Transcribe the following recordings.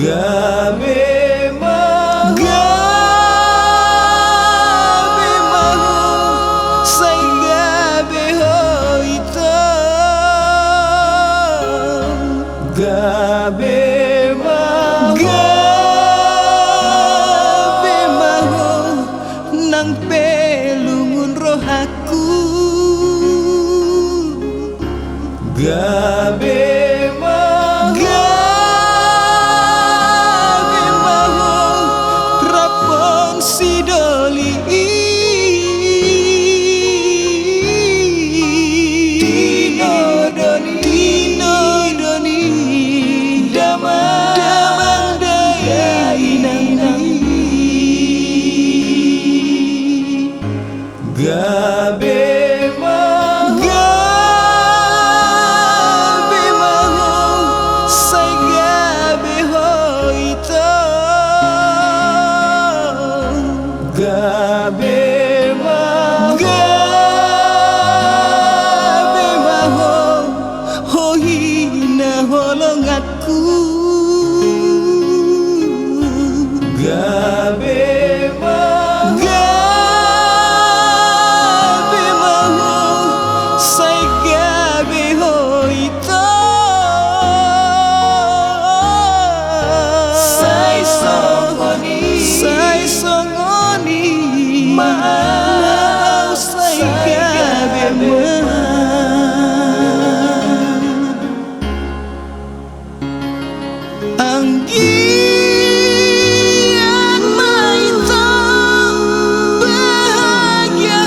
Gabe mahu say gabe hoito. Gabe mahu nang pelungun rohaku. Gabe sidoli Dino doni damang daya inang gabe mahu say gabe hoito. Gabe mahu hoi na holong aku. Gabe mahu say gabe hoito. Say songoni mau say gabe anggian maito bahagia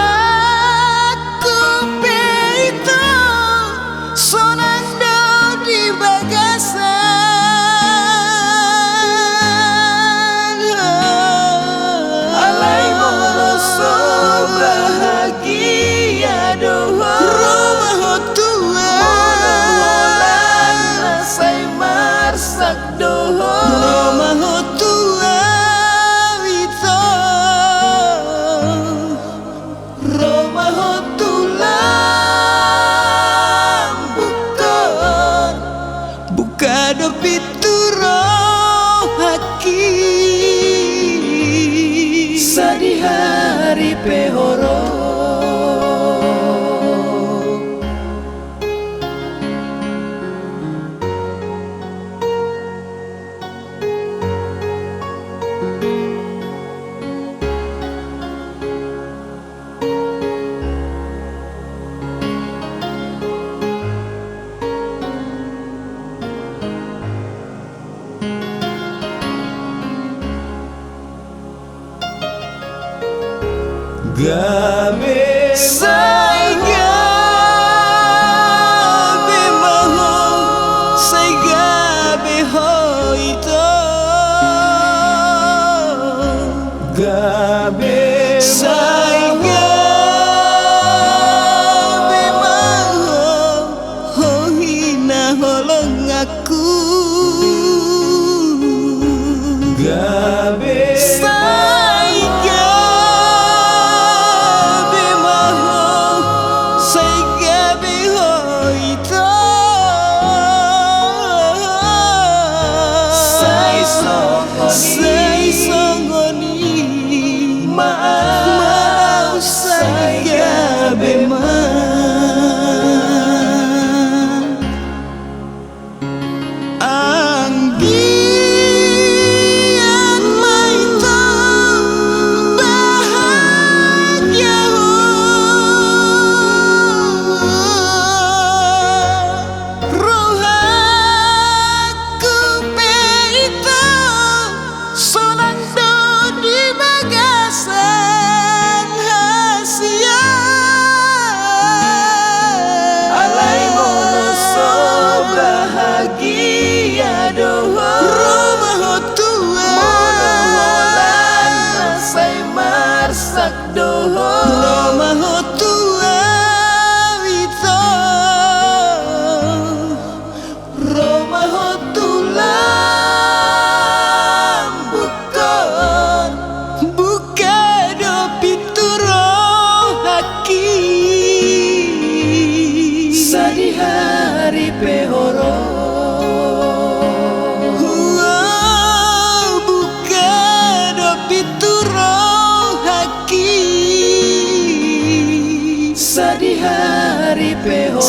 rohaku peito sonando di bagasan. Alai moroso bahagia doa rumah tua molang say marsak doa rumah tua itu rumah tulang buka dopit haki sadi hari pehoro. Gabe say gabe mahu say gabe hoito. Gabe say gabe mahu hoi na holong aku. Gabe say songoni mau say gabe anggian maito bahagia rohaku peito hari pehoro. Buka dopi turo haki. Sadi hari pehoro.